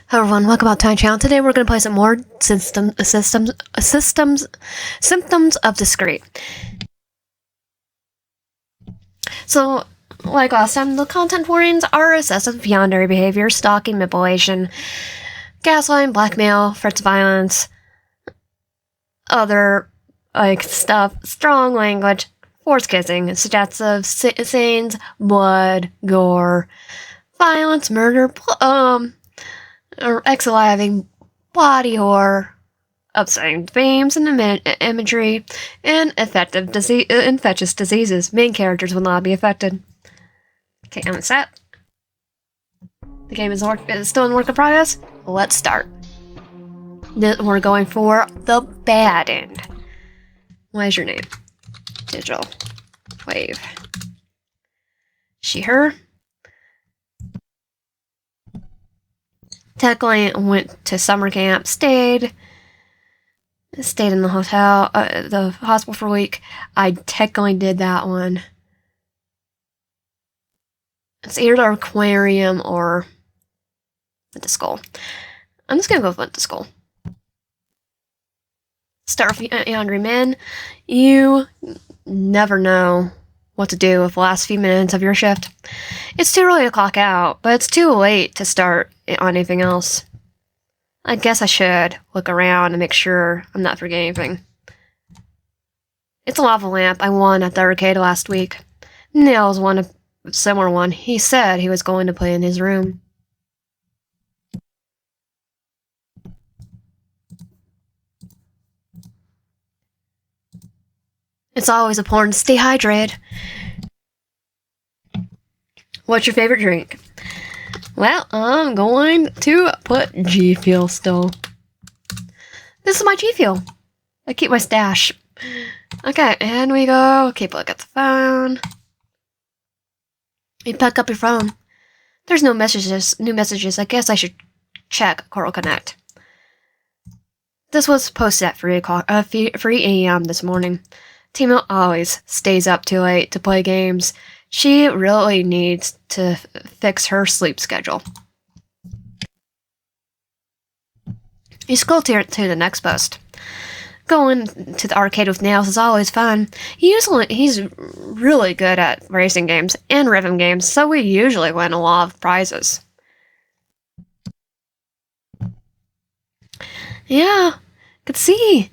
Hello everyone, welcome back to my channel. Today we're going to play some more Symptoms of Deceit. So, like last time, the content warnings are excessive Yandere behavior, stalking, manipulation, gaslighting, blackmail, threats of violence, other, stuff, strong language, forced kissing, suggestive scenes, blood, gore, violence, murder, or exhaliving, body horror, upsetting themes and imagery, and infectious diseases. Main characters will not be affected. Okay, I'm set. The game is still in work in progress. Let's start. We're going for the bad end. What is your name? Digital. Wave. She, her. Technically went to summer camp, stayed in the hotel, the hospital for a week. I technically did that one. It's either the aquarium or went to school. I'm just gonna go with went to school. Start with Yandere men. You never know what to do with the last few minutes of your shift. It's too early to clock out, but it's too late to start on anything else. I guess I should look around and make sure I'm not forgetting anything. It's a lava lamp I won at the arcade last week. Nails won a similar one. He said he was going to play in his room. It's always important to stay hydrated. What's your favorite drink? Well, I'm going to put G Fuel still. This is my G Fuel. I keep my stash. Okay, and we go. Okay, look at the phone. You pick up your phone. There's no messages, new messages. I guess I should check Coral Connect. This was posted at 3 a.m. this morning. Tahumo always stays up too late to play games. She really needs to fix her sleep schedule. You scroll to the next post. Going to the arcade with Nails is always fun. He's really good at racing games and rhythm games, so we usually win a lot of prizes. Yeah, could see.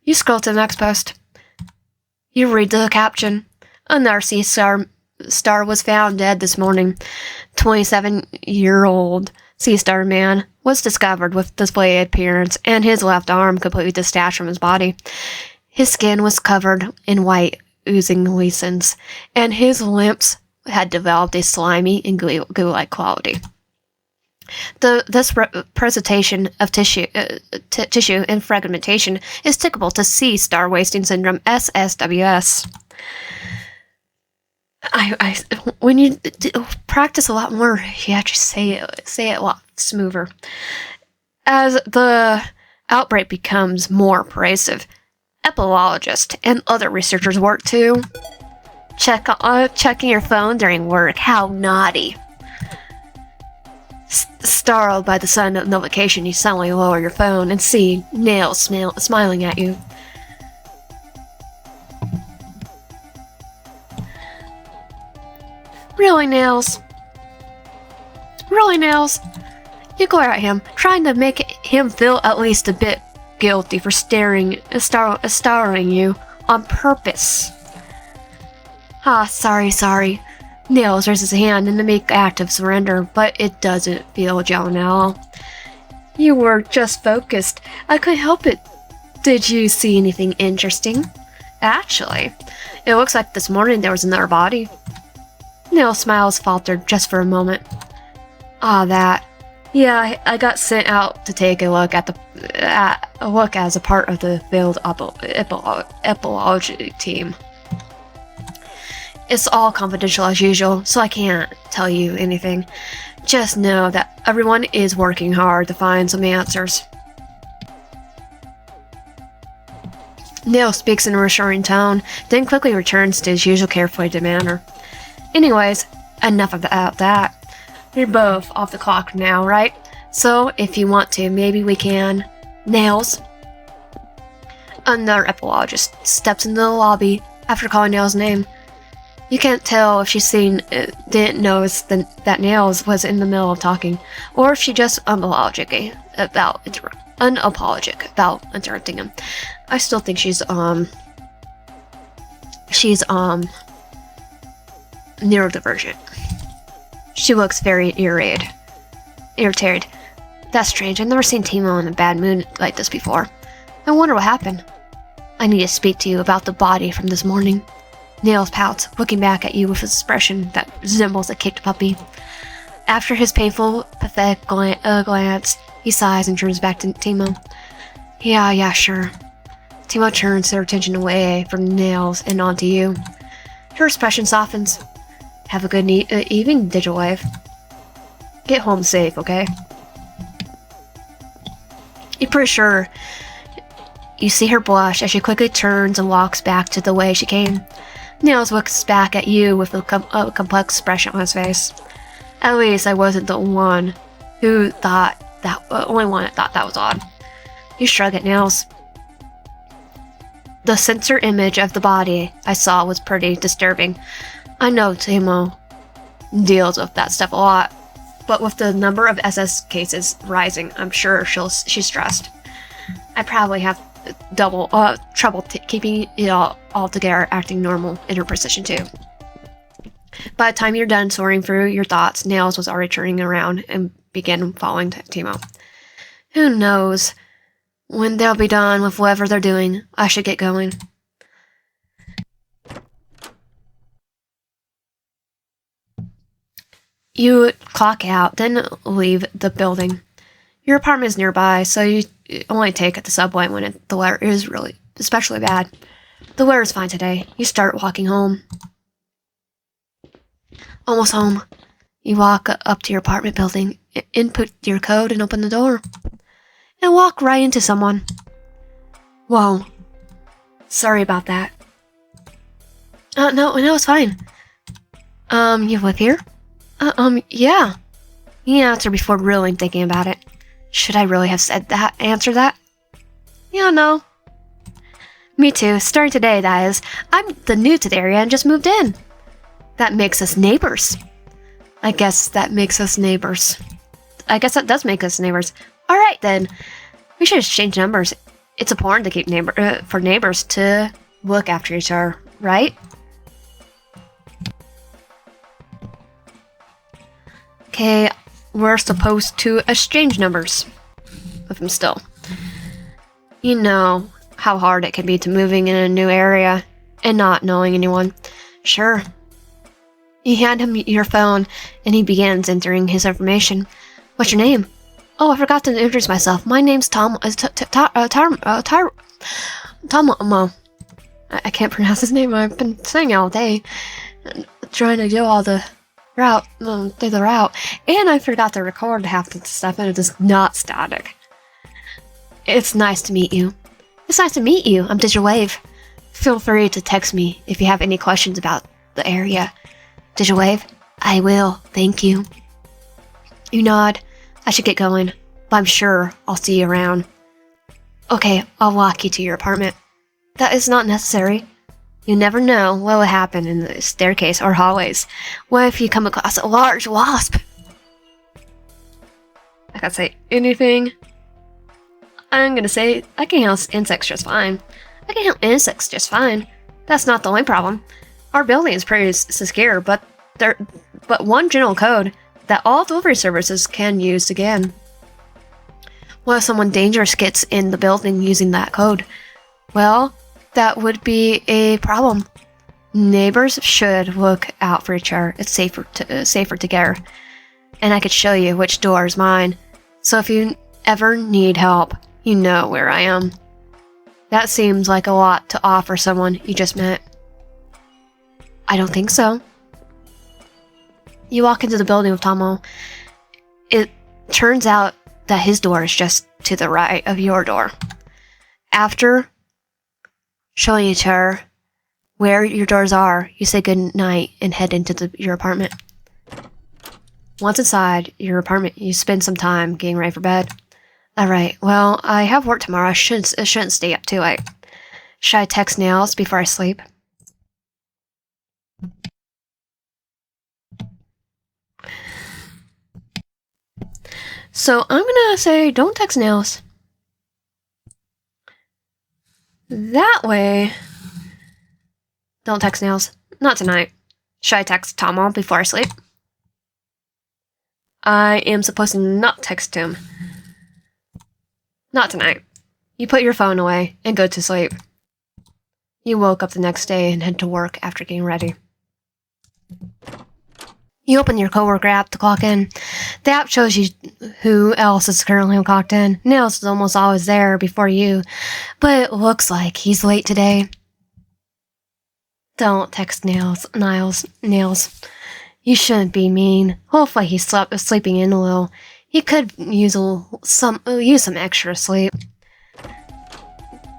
You scroll to the next post. You read the caption. Another sea star was found dead this morning. 27-year-old sea star man was discovered with displayed appearance and his left arm completely detached from his body. His skin was covered in white, oozing lesions, and his limbs had developed a slimy and glue-like quality. This presentation of tissue and fragmentation is typical to sea star wasting syndrome (SSWS). When you practice a lot more, you actually say it a lot smoother. As the outbreak becomes more pervasive, epidemiologists and other researchers work to checking your phone during work. How naughty! Startled by the sudden notification, you suddenly lower your phone and see Nails smiling at you. Really, Nails? Really, Nails? You glare at him, trying to make him feel at least a bit guilty for starring you on purpose. Sorry. Nails raises a hand in the make act of surrender, but it doesn't feel genuine at all. You were just focused. I couldn't help it. Did you see anything interesting? Actually, it looks like this morning there was another body. Nails' smiles faltered just for a moment. That. Yeah, I got sent out to take a look as a part of the field epidemiology team. It's all confidential as usual, so I can't tell you anything. Just know that everyone is working hard to find some answers. Nail speaks in a reassuring tone, then quickly returns to his usual carefree manner. Anyways, Enough about that. You're both off the clock now, right? So, if you want to, maybe we can... Nails. Another epilogist steps into the lobby after calling Nails' name. You can't tell if she's didn't notice that Nails was in the middle of talking, or if she just unapologetic about interrupting him. I still think she's neurodivergent. She looks very irritated. That's strange. I've never seen Tahumo in a bad mood like this before. I wonder what happened. I need to speak to you about the body from this morning. Nails pouts, looking back at you with an expression that resembles a kicked puppy. After his painful, pathetic glance, he sighs and turns back to Tahumo. Yeah, sure. Tahumo turns their attention away from Nails and onto you. Her expression softens. Have a good evening, Digimon. Get home safe, okay? You're pretty sure. You see her blush as she quickly turns and walks back to the way she came. Nails looks back at you with a complex expression on his face. At least I wasn't the only one that thought that was odd. You shrug at Nails. The sensor image of the body I saw was pretty disturbing. I know Tahumo deals with that stuff a lot, but with the number of SS cases rising, I'm sure she's stressed. I probably have trouble keeping it all together, acting normal in her position too. By the time you're done sorting through your thoughts, Nails was already turning around and began following Tahumo. Who knows when they'll be done with whatever they're doing? I should get going. You clock out, then leave the building. Your apartment is nearby, so you only take the subway when the weather is really especially bad. The weather is fine today. You start walking home. Almost home. You walk up to your apartment building, input your code, and open the door. And walk right into someone. Whoa. Sorry about that. No, it's fine. You live here? Yeah. You answer before really thinking about it. Should I really have answered that? Yeah, no. Me too. Starting today, that is. I'm new to the area and just moved in. That makes us neighbors. I guess that makes us neighbors. I guess that does make us neighbors. Alright then. We should exchange numbers. It's important to keep for neighbors to look after each other, right? Okay, we're supposed to exchange numbers with him still. You know how hard it can be to moving in a new area and not knowing anyone. Sure. You hand him your phone and he begins entering his information. What's your name? Oh, I forgot to introduce myself. My name's Thaumo. I can't pronounce his name. I've been saying it all day. Trying to do all the route, through the route. And I forgot to record half the stuff and it is not static. It's nice to meet you. It's nice to meet you. I'm Digimon. Feel free to text me if you have any questions about the area. Digimon? I will. Thank you. You nod. I should get going, but I'm sure I'll see you around. Okay, I'll walk you to your apartment. That is not necessary. You never know what will happen in the staircase or hallways. What if you come across a large wasp? I can't say anything. I'm gonna say I can handle insects just fine. That's not the only problem. Our building is pretty secure, but one general code that all delivery services can use again. What if someone dangerous gets in the building using that code? Well, that would be a problem. Neighbors should look out for each other. It's safer together. And I could show you which door is mine. So if you ever need help, you know where I am. That seems like a lot to offer someone you just met. I don't think so. You walk into the building with Thaumo. It turns out that his door is just to the right of your door. After showing each other where your doors are, you say good night and head into your apartment. Once inside your apartment, you spend some time getting ready for bed. Alright, well, I have work tomorrow. I shouldn't stay up too late. Should I text Nails before I sleep? So I'm gonna say don't text Nails. That way... Don't text Nails. Not tonight. Should I text Thaumo before I sleep? I am supposed to not text him. Not tonight. You put your phone away and go to sleep. You woke up the next day and head to work after getting ready. You open your coworker app to clock in. The app shows you who else is currently clocked in. Nails is almost always there before you, but it looks like he's late today. Don't text Nails. You shouldn't be mean. Hopefully he's sleeping in a little. He could use some extra sleep.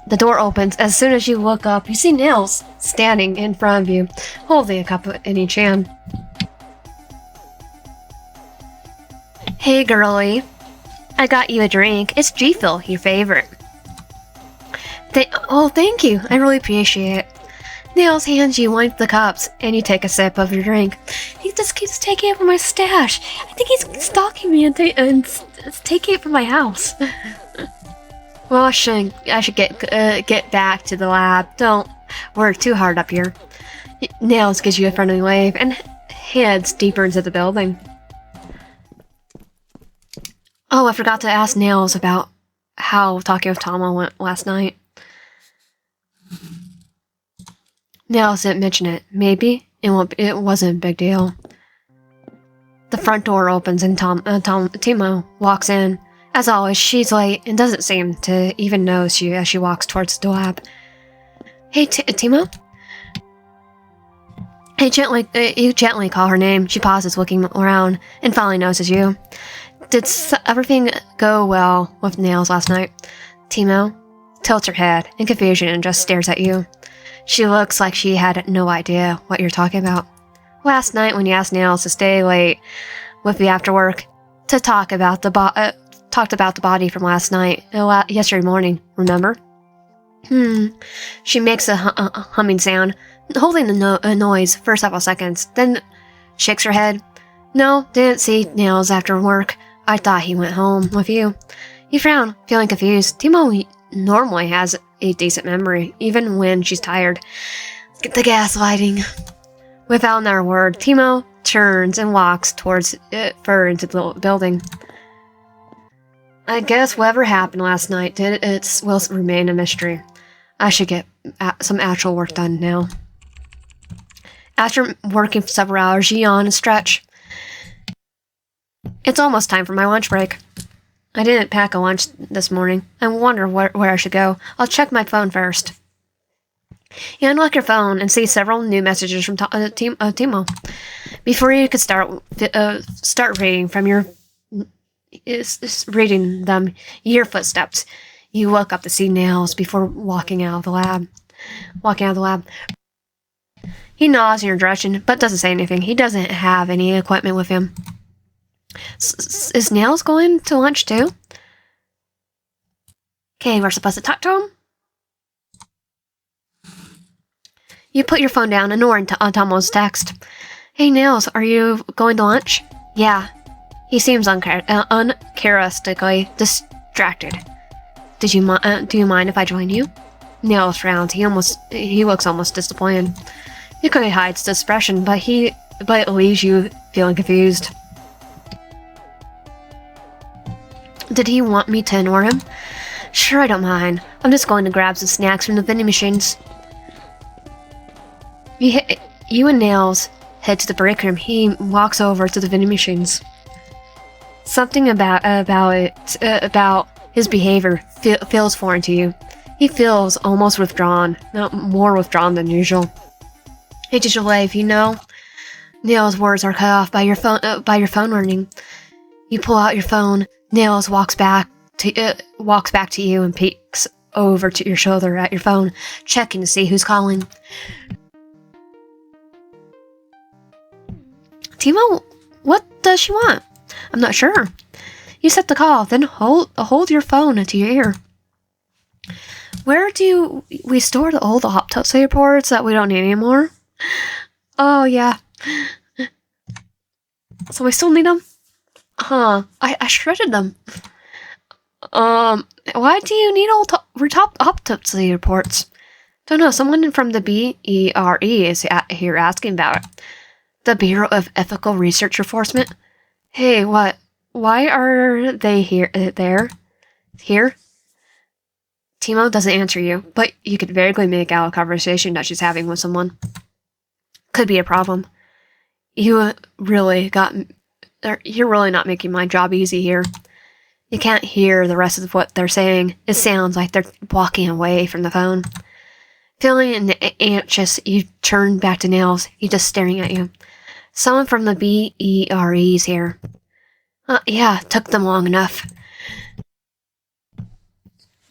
The door opens. As soon as you look up, you see Nails standing in front of you, holding a cup in each hand. Hey, girlie. I got you a drink. It's G-Fuel, your favorite. Thank you. I really appreciate it. Nails hands you one of the cups, and you take a sip of your drink. He just keeps taking it from my stash. I think he's stalking me and taking it from my house. Well, I should get back to the lab. Don't work too hard up here. Nails gives you a friendly wave and heads deeper into the building. Oh, I forgot to ask Nails about how talking with Thaumo went last night. Nails didn't mention it. Maybe it wasn't a big deal. The front door opens and Tahumo walks in. As always, she's late and doesn't seem to even notice you as she walks towards the lab. Hey, Tahumo? You gently call her name. She pauses, looking around, and finally notices you. Did everything go well with Nails last night? Tahumo tilts her head in confusion and just stares at you. She looks like she had no idea what you're talking about. Last night, when you asked Nails to stay late with you after work to talked about the body from last night, yesterday morning, remember? She makes a humming sound, holding the noise for several seconds, then shakes her head. No, didn't see Nails after work. I thought he went home with you. You frown, feeling confused. Tahumo normally has a decent memory, even when she's tired. Get the gaslighting. Without another word, Tahumo turns and walks towards further into the building. I guess whatever happened last night will remain a mystery. I should get some actual work done now. After working for several hours, you yawn and stretch. It's almost time for my lunch break. I didn't pack a lunch this morning. I wonder where I should go. I'll check my phone first. You unlock your phone and see several new messages from Tahumo. Before you could start reading reading them, your footsteps. You woke up to see Nails before walking out of the lab. He nods in your direction, but doesn't say anything. He doesn't have any equipment with him. Is Nails going to lunch too? Okay, we're supposed to talk to him? You put your phone down, ignoring Thaumo's text. Hey Nails, are you going to lunch? Yeah. He seems uncharacteristically distracted. Do you mind if I join you? Nails frowns. He looks almost disappointed. He quickly hides the expression, but it leaves you feeling confused. Did he want me to ignore him? Sure, I don't mind. I'm just going to grab some snacks from the vending machines. You and Nails head to the break room. He walks over to the vending machines. Something about his behavior feels foreign to you. He feels almost withdrawn, not more withdrawn than usual. Hey, digital life, you know? Nails' words are cut off by your phone ringing. You pull out your phone. Nails walks back to you and peeks over to your shoulder at your phone, checking to see who's calling. Tahumo What does she want? I'm not sure. You set the call, then hold your phone to your ear. Where do we store the old autopsy reports that we don't need anymore? Oh, yeah. So we still need them? Huh. I shredded them. Why do you need old autopsy reports? Don't know, someone from the BERE is here asking about it. The Bureau of Ethical Research Enforcement? Hey, what? Why are they here? Here? Timo doesn't answer you, but you could vaguely make out a conversation that she's having with someone. Could be a problem. You're really not making my job easy here. You can't hear the rest of what they're saying. It sounds like they're walking away from the phone. Feeling anxious, you turn back to Nails. He's just staring at you. Someone from the BERE's here. Yeah, took them long enough.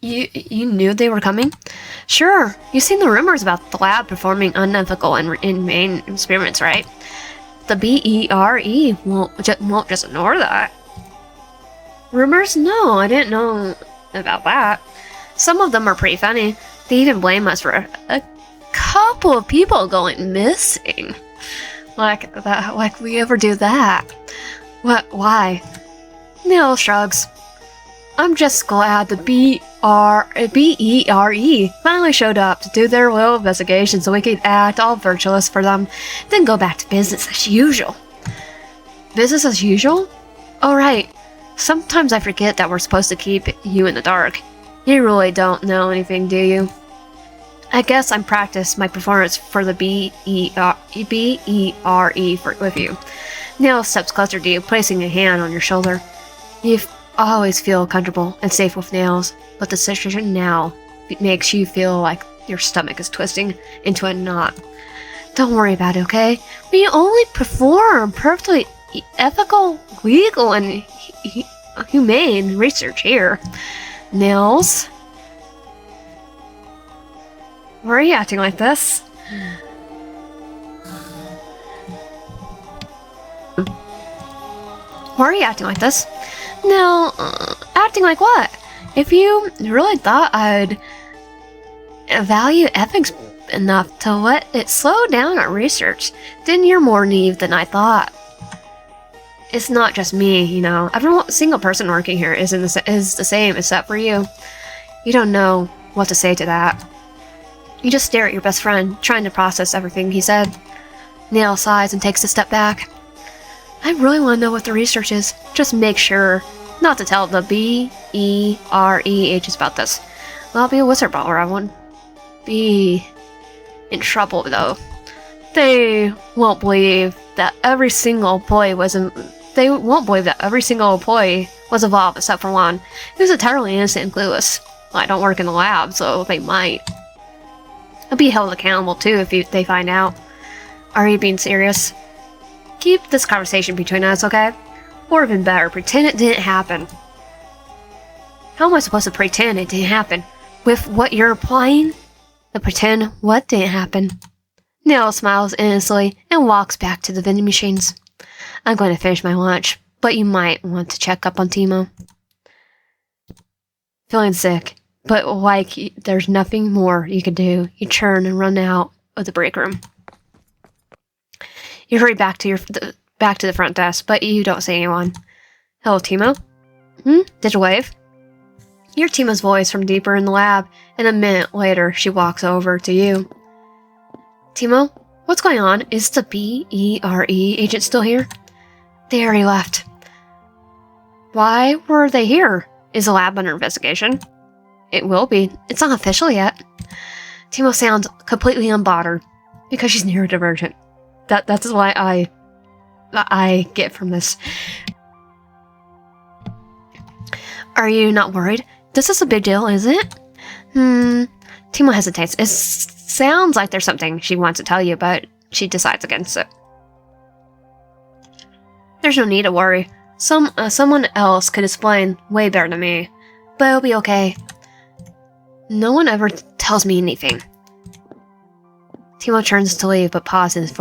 You knew they were coming? Sure. You've seen the rumors about the lab performing unethical and inhumane experiments, right? The BERE won't just ignore that. Rumors? No, I didn't know about that. Some of them are pretty funny. They even blame us for a couple of people going missing. Like we ever do that. What? Why? Neil shrugs. I'm just glad the BERE finally showed up to do their little investigation so we could act all virtuous for them, then go back to business as usual. Business as usual? Alright. Sometimes I forget that we're supposed to keep you in the dark. You really don't know anything, do you? I guess I'm practicing my performance for the BERE with you. Neil steps closer to you, placing a hand on your shoulder. You always feel comfortable and safe with Nails, but the situation now makes you feel like your stomach is twisting into a knot. Don't worry about it, okay? We only perform perfectly ethical, legal, and humane research here. Nails? Why are you acting like this? Why are you acting like this? Now, acting like what? If you really thought I'd value ethics enough to let it slow down our research, then you're more naive than I thought. It's not just me, you know. Every single person working here is the same except for you. You don't know what to say to that. You just stare at your best friend, trying to process everything he said. Nail sighs and takes a step back. I really want to know what the research is. Just make sure not to tell the BERE agents about this. I'll be a whistleblower. I won't be in trouble, though. They won't believe that every single employee was involved except for one. He was entirely innocent and clueless. I don't work in the lab, so they might. I'll be held accountable too if they find out. Are you being serious? Keep this conversation between us, okay? Or even better, pretend it didn't happen. How am I supposed to pretend it didn't happen? With what you're applying? To pretend what didn't happen? Neil smiles innocently and walks back to the vending machines. I'm going to finish my lunch, but you might want to check up on Timo. Feeling sick, but like there's nothing more you can do, you turn and run out of the break room. You hurry back to the front desk, but you don't see anyone. Hello, Timo? Did you wave? You hear Timo's voice from deeper in the lab, and a minute later, she walks over to you. Timo, what's going on? Is the BERE agent still here? They already left. Why were they here? Is the lab under investigation? It will be. It's not official yet. Timo sounds completely unbothered because she's neurodivergent. That's why I get from this. Are you not worried? This is a big deal, isn't it? Timo hesitates. It sounds like there's something she wants to tell you, but she decides against it. There's no need to worry. Someone else could explain way better than me, but it'll be okay. No one ever tells me anything. Timo turns to leave, but pauses,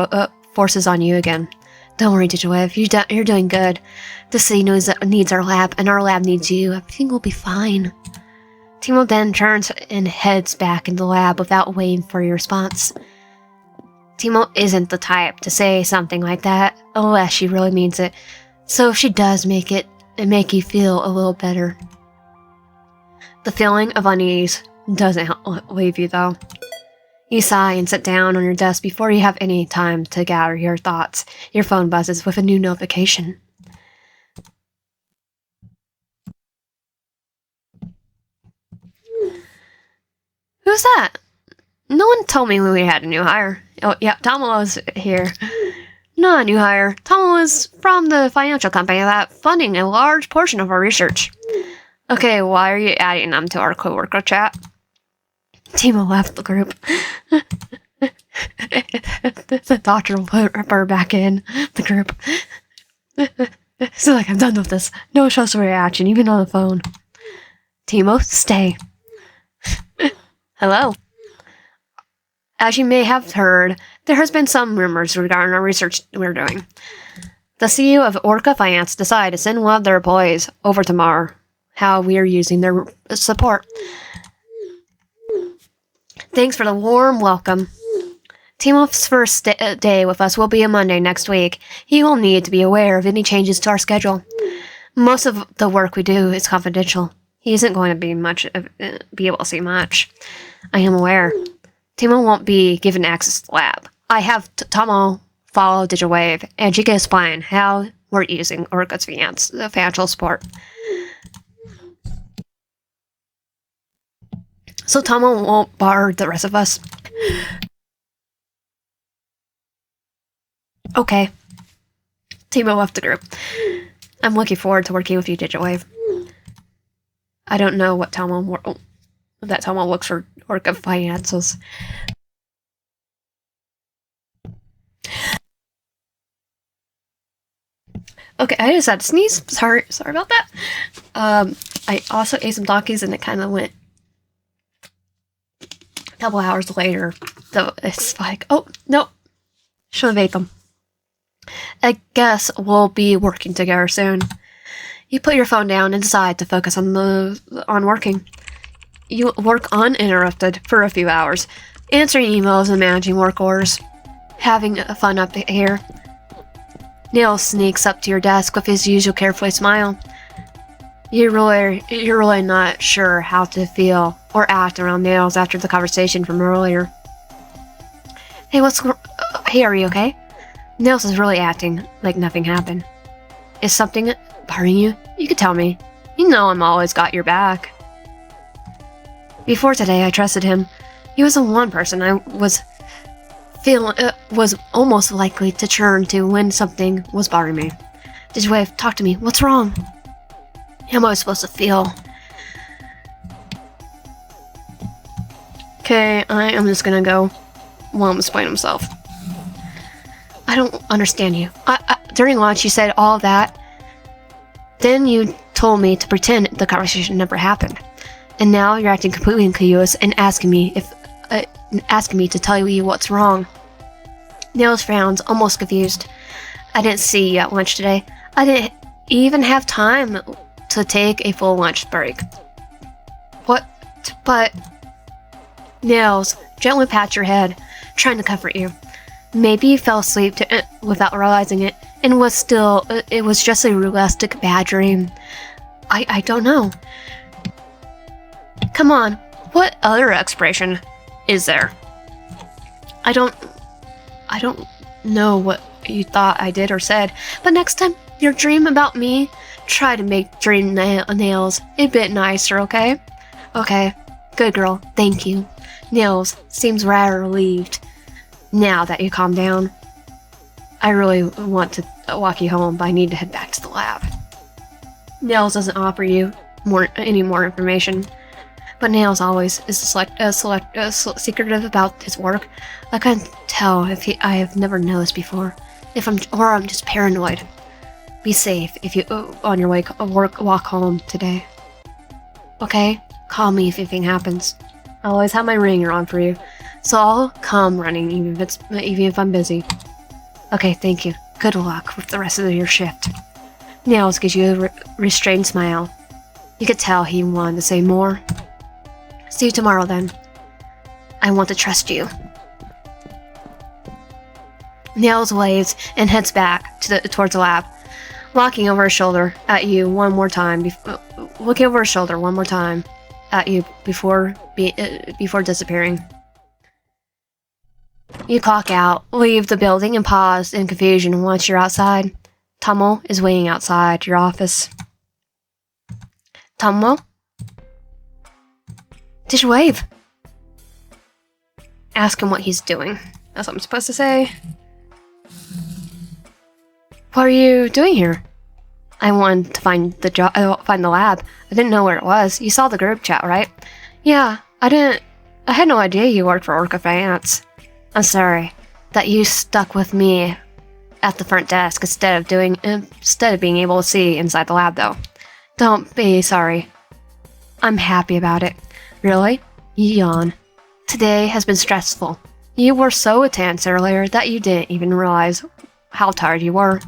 forces on you again. Don't worry, Digimon. You're doing good. The city needs our lab, and our lab needs you. Everything will be fine. Timo then turns and heads back into the lab without waiting for your response. Timo isn't the type to say something like that unless she really means it, so if she does make you feel a little better. The feeling of unease doesn't leave you, though. You sigh and sit down on your desk before you have any time to gather your thoughts. Your phone buzzes with a new notification. Who's that? No one told me we had a new hire. Oh, yeah, Thaumo was here. Not a new hire. Thaumo is from the financial company that funding a large portion of our research. Okay, why are you adding them to our coworker chat? Timo left the group. The doctor will put her back in the group. So like, I'm done with this. No social reaction, even on the phone. Timo, stay. Hello. As you may have heard, there has been some rumors regarding our research we're doing. The CEO of Orca Finance decided to send one of their employees over to Mar. How we are using their support. Thanks for the warm welcome. Timo's first day with us will be a Monday next week. He will need to be aware of any changes to our schedule. Most of the work we do is confidential. He isn't going to be able to see much. I am aware. Timo won't be given access to the lab. I have Thaumo follow Digiwave, and she can explain how we're using Orca's financial support. So Thaumo won't bar the rest of us. Okay. Timo left the group. I'm looking forward to working with you, Digitwave. I don't know what Thaumo looks for Orca finances. Okay, I just had to sneeze. Sorry about that. I also ate some Takis and it kind of went a couple hours later. So it's like, oh, no. Should have ate them. I guess we'll be working together soon. You put your phone down and decide to focus on working. You work uninterrupted for a few hours, answering emails and managing work orders. Having fun up here. Neil sneaks up to your desk with his usual carefree smile. You're really not sure how to feel or act around Nails after the conversation from earlier. Hey, hey, are you okay? Nails is really acting like nothing happened. Is something bothering you? You could tell me. You know I'm always got your back. Before today, I trusted him. He was the one person I was almost likely to turn to when something was bothering me. Digitwave, talk to me. What's wrong? How am I supposed to feel? Okay, I am just gonna go. Let him explain himself. I don't understand you. During lunch, you said all that. Then you told me to pretend the conversation never happened. And now you're acting completely incurious and asking me to tell you what's wrong. Nails frowns, almost confused. I didn't see you at lunch today. I didn't even have time to take a full lunch break. What? But... Nails, gently pat your head, trying to comfort you. Maybe you fell asleep without realizing it, and it was just a realistic bad dream. I don't know. Come on, what other explanation is there? I don't know what you thought I did or said, but next time your dream about me, try to make dream Nails a bit nicer, okay? Okay, good girl, thank you. Nails seems rather relieved now that you calmed down. I really want to walk you home, but I need to head back to the lab. Nails doesn't offer you any more information. But Nails always is secretive about his work. I can't tell if I have never noticed before. Or I'm just paranoid. Be safe if you on your way walk home today. Okay? Call me if anything happens. I always have my ringer on for you, so I'll come running even if I'm busy. Okay, thank you. Good luck with the rest of your shift. Nails gives you a restrained smile. You could tell he wanted to say more. See you tomorrow then. I want to trust you. Nails waves and heads back towards the lab, looking over his shoulder at you one more time before disappearing. You clock out, leave the building, and pause in confusion once you're outside. Thaumo is waiting outside your office. Thaumo? Did you wave? Ask him what he's doing. That's what I'm supposed to say. What are you doing here? I wanted to find the lab. I didn't know where it was. You saw the group chat, right? Yeah, I had no idea you worked for Orca Finance. I'm sorry that you stuck with me at the front desk instead of being able to see inside the lab, though. Don't be sorry. I'm happy about it. Really? You yawn. Today has been stressful. You were so tense earlier that you didn't even realize how tired you were.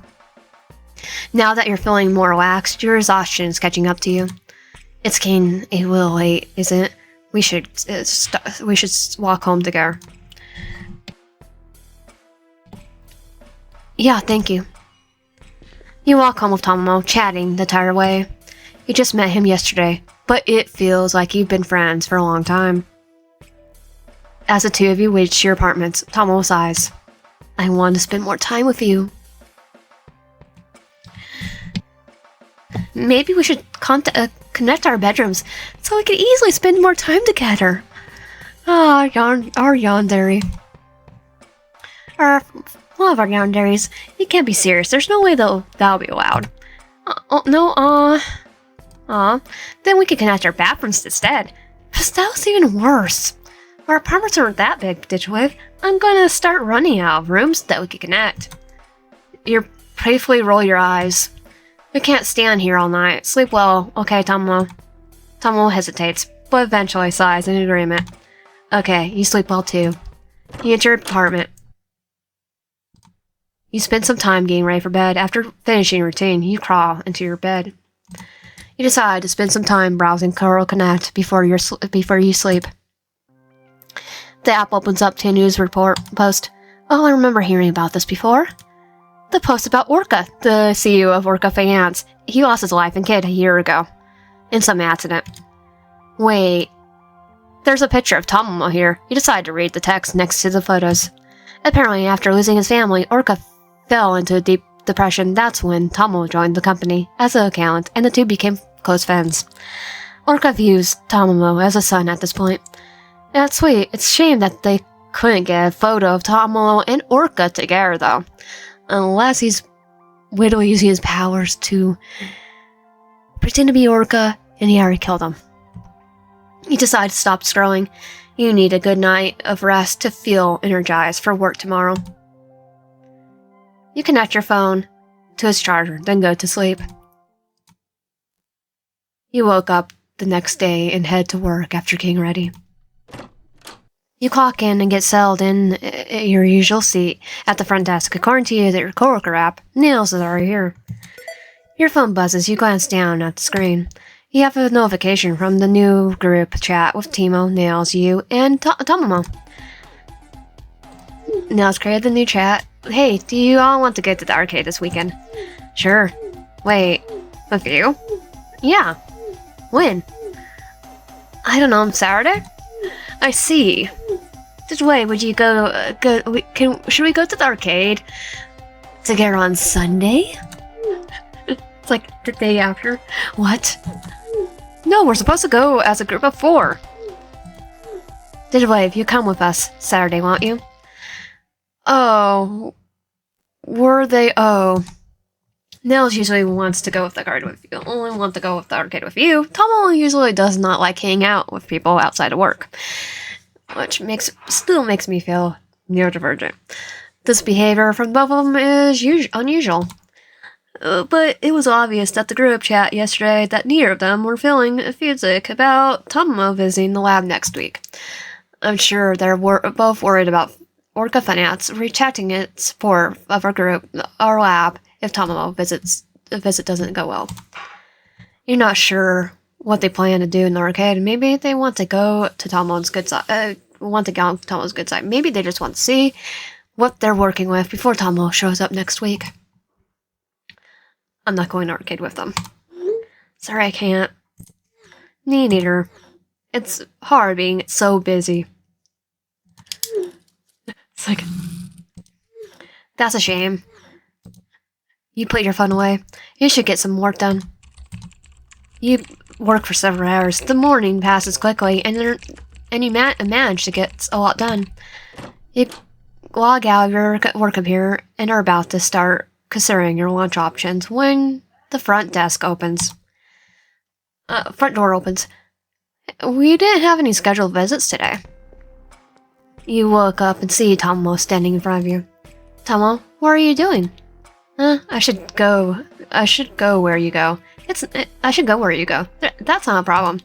Now that you're feeling more relaxed, your exhaustion is catching up to you. It's getting a little late, isn't it? We should walk home together. Yeah, thank you. You walk home with Tahumo, chatting the entire way. You just met him yesterday, but it feels like you've been friends for a long time. As the two of you reach your apartments, Tahumo sighs. I want to spend more time with you. Maybe we should connect our bedrooms so we can easily spend more time together. Our Yandere. One of our Yanderes. You can't be serious. There's no way that'll be allowed. Then we could connect our bathrooms instead. But that was even worse. Our apartments aren't that big, Ditchwave. I'm gonna start running out of rooms that we could connect. You playfully roll your eyes. We can't stand here all night. Sleep well, okay, Tahumo? Tahumo hesitates, but eventually sighs in agreement. Okay, you sleep well too. You enter your apartment. You spend some time getting ready for bed. After finishing your routine, you crawl into your bed. You decide to spend some time browsing Coral Connect before you sleep. The app opens up to a news report post. Oh, I remember hearing about this before. The post about Orca, the CEO of Orca Finance. He lost his wife and kid a year ago in some accident. Wait, there's a picture of Tahumo here. You decide to read the text next to the photos. Apparently, after losing his family, Orca fell into a deep depression. That's when Tahumo joined the company as an accountant, and the two became close friends. Orca views Tahumo as a son at this point. That's sweet. It's a shame that they couldn't get a photo of Tahumo and Orca together, though. Unless he's wittily using his powers to pretend to be Orca, and he already killed him. You decide to stop scrolling. You need a good night of rest to feel energized for work tomorrow. You connect your phone to its charger, then go to sleep. You woke up the next day and head to work after getting ready. You clock in and get settled in your usual seat at the front desk. According to your coworker app, Nails is already here. Your phone buzzes. You glance down at the screen. You have a notification from the new group chat with Timo, Nails, you, and Tahumo. Nails created the new chat. Hey, do you all want to go to the arcade this weekend? Sure. Wait, with you? Yeah. When? I don't know, on Saturday? I see. This way, would you should we go to the arcade together on Sunday? It's like the day after. What? No, we're supposed to go as a group of 4. Digwave, you come with us Saturday, won't you? Oh. Were they? Oh. Nils usually wants to go with the arcade with you. Only want to go with the arcade with you. Thaumo usually does not like hanging out with people outside of work, which still makes me feel neurodivergent. This behavior from both of them is unusual. But it was obvious that the group chat yesterday that neither of them were feeling enthusiastic about Tahumo visiting the lab next week. I'm sure they're both worried about Orca Finance rejecting its support of our group, our lab, if Tahumo the visit doesn't go well. You're not sure what they plan to do in the arcade. Maybe they want to go to Tahumo's good side. Good side. Maybe they just want to see what they're working with before Tahumo shows up next week. I'm not going to arcade with them. Sorry, I can't. Me neither. It's hard being so busy. It's like, that's a shame. You put your phone away. You should get some work done. You work for several hours. The morning passes quickly, and you manage to get a lot done. You log out of your work computer and are about to start considering your lunch options when the front door opens. We didn't have any scheduled visits today. You look up and see Tahumo standing in front of you. Tahumo, what are you doing? I should go where you go. I should go where you go. That's not a problem.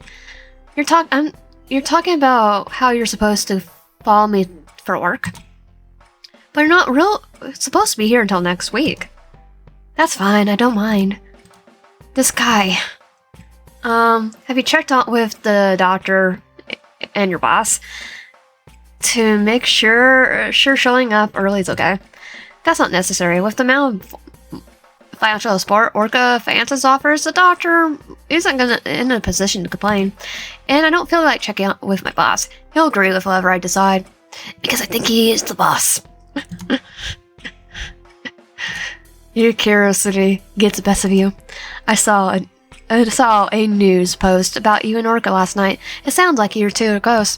You're talking about how you're supposed to follow me for work. But you're not supposed to be here until next week. That's fine, I don't mind. This guy. Have you checked out with the doctor and your boss to make sure showing up early is okay? That's not necessary. With the amount of financial support Orca Finances offers, the doctor isn't in a position to complain. And I don't feel like checking out with my boss. He'll agree with whatever I decide, because I think he is the boss. Your curiosity gets the best of you. I saw a news post about you and Orca last night. It sounds like you're two close.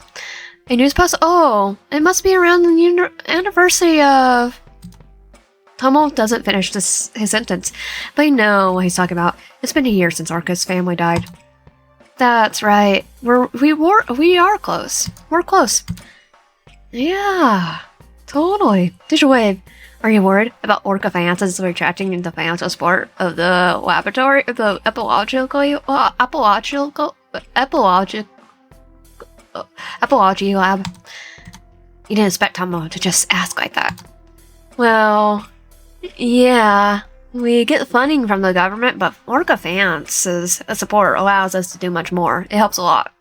A news post? Oh, it must be around the anniversary of... Thaumo doesn't finish his sentence, but you know what he's talking about. It's been a year since Orca's family died. That's right. We are close. We're close. Yeah, totally. Digimon, are you worried about Orca Finances retracting the financial support of the laboratory, the epilology lab? You didn't expect Thaumo to just ask like that. Well, yeah, we get funding from the government, but Orca Finances support allows us to do much more. It helps a lot.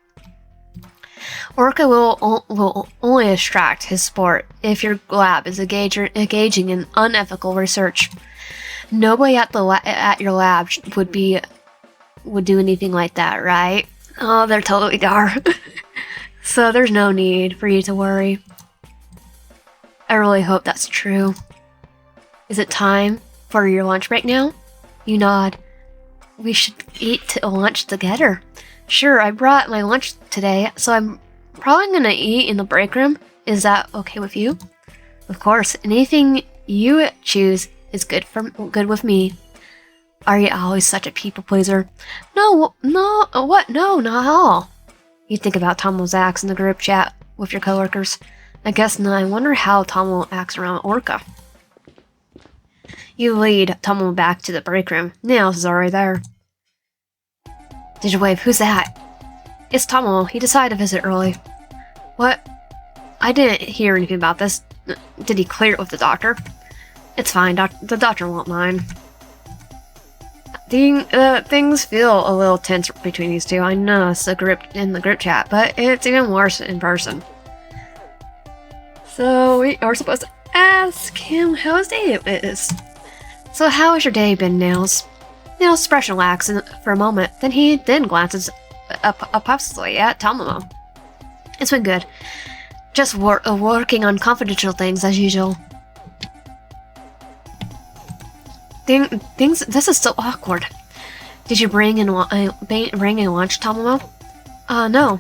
Orca will only extract his support if your lab is engaging in unethical research. Nobody at your lab would do anything like that, right? Oh, they're totally are. So there's no need for you to worry. I really hope that's true. Is it time for your lunch break now? You nod. We should eat lunch together. Sure, I brought my lunch today, so I'm probably gonna eat in the break room. Is that okay with you? Of course, anything you choose is good with me. Are you always such a people pleaser? No, not at all. You think about Thaumo's acts in the group chat with your coworkers. I guess not. I wonder how Thaumo acts around Orca. You lead Thaumo back to the break room. Nails is already there. Digimon, who's that? It's Thaumo. He decided to visit early. What? I didn't hear anything about this. Did he clear it with the doctor? It's fine. The doctor won't mind. Things feel a little tense between these two. I know it's in the group chat, but it's even worse in person. So we are supposed to ask him how his day is. So how has your day been, Nails? Nails' expression relaxed for a moment, then he glances apopsically at Tahumo. It's been good. Just working on confidential things as usual. This is so awkward. Did you bring in lunch, Tahumo? No.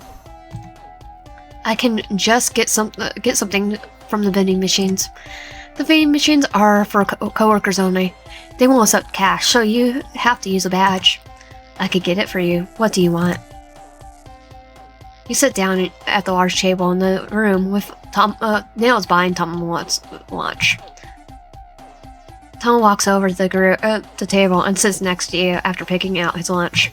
I can just get something from the vending machines. The vending machines are for coworkers only. They won't accept cash, so you have to use a badge. I could get it for you. What do you want? You sit down at the large table in the room with Nails buying Tahumo's lunch. Thaumo walks over to the table and sits next to you after picking out his lunch.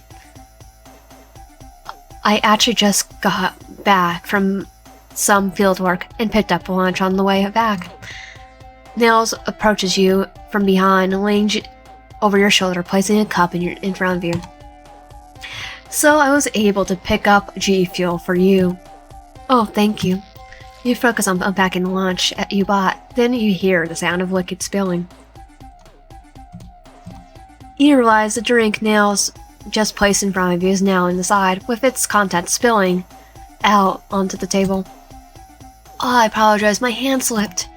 I actually just got back from some field work and picked up lunch on the way back. Nails approaches you from behind and leans over your shoulder, placing a cup in front of you. So I was able to pick up G Fuel for you. Oh, thank you. You focus on unpacking the lunch you bought, then you hear the sound of liquid spilling. You realize the drink Nails just placed in front of you is now in the side, with its contents spilling out onto the table. Oh, I apologize, my hand slipped.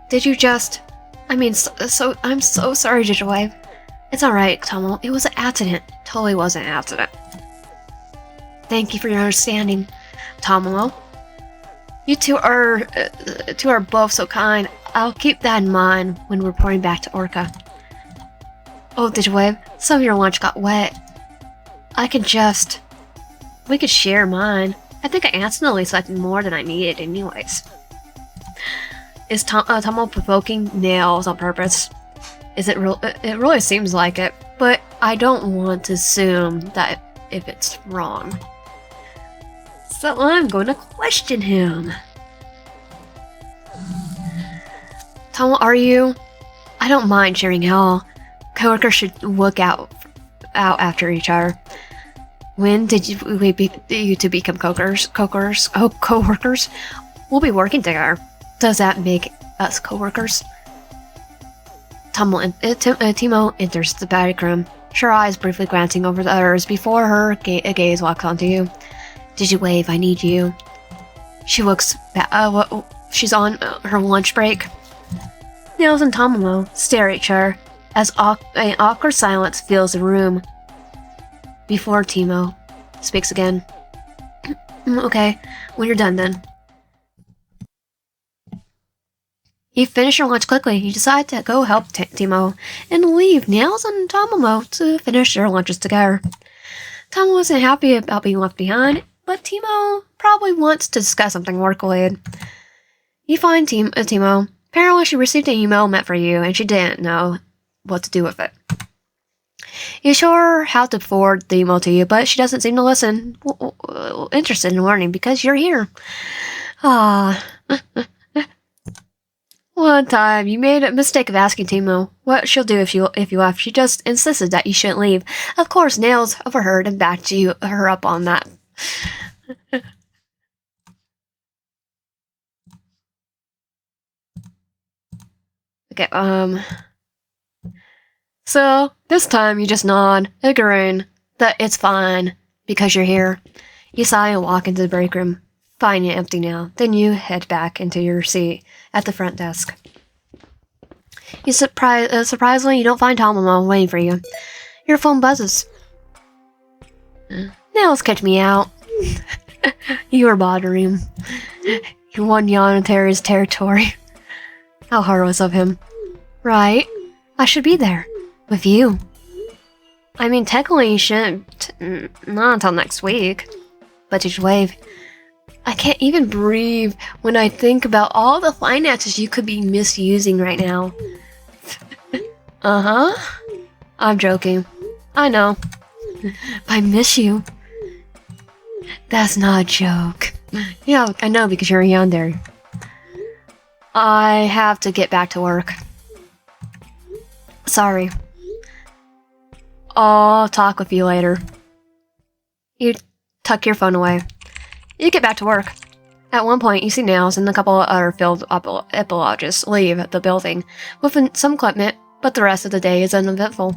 Did you just... I'm so sorry, Digimon. It's alright, Thaumo. It was an accident. Totally was an accident. Thank you for your understanding, Thaumo. You two are both so kind. I'll keep that in mind when reporting back to Orca. Oh, Digimon, some of your lunch got wet. We could share mine. I think I accidentally selected more than I needed anyways. Is Thaumo provoking Nails on purpose? It really seems like it, but I don't want to assume that if it's wrong. So I'm going to question him. Thaumo, are you? I don't mind sharing at all. Coworkers should look out after each other. When did you two become coworkers? Coworkers? We'll be working together. Does that make us coworkers? Teemo enters the back room, her eyes briefly glancing over the others before her gaze walks onto you. Did you wave? I need you. She looks back. She's on her lunch break. Nails and Tahumo stare at each other as an awkward silence fills the room. Before Teemo speaks again. Okay, when you're done then. You finish your lunch quickly. You decide to go help Teemo and leave Nails and Tahumo to finish their lunches together. Thaumo wasn't happy about being left behind, but Teemo probably wants to discuss something work-related. You find Teemo. Apparently she received an email meant for you, and she didn't know what to do with it. You show her how to forward the email to you, but she doesn't seem to listen. Interested in learning because you're here. Ah. One time, you made a mistake of asking Teemo what she'll do if you left. She just insisted that you shouldn't leave. Of course, Nails overheard and backed her up on that. Okay, So, this time you just nod, agreeing that it's fine, because you're here. You sigh and walk into the break room, finding it empty now. Then you head back into your seat at the front desk. Surprisingly, you don't find Tahumo waiting for you. Your phone buzzes. Nails catch me out. You are bothering him. You won Yandere's territory. How heartless of him. Right? I should be there. With you. I mean, technically you shouldn't. Not until next week. But did you wave? I can't even breathe when I think about all the finances you could be misusing right now. Uh-huh. I'm joking. I know. I miss you. That's not a joke. Yeah, I know because you're a Yandere. I have to get back to work. Sorry. I'll talk with you later. You tuck your phone away. You get back to work. At one point, you see Nails and a couple of other field epilogist leave the building with some equipment, but the rest of the day is uneventful.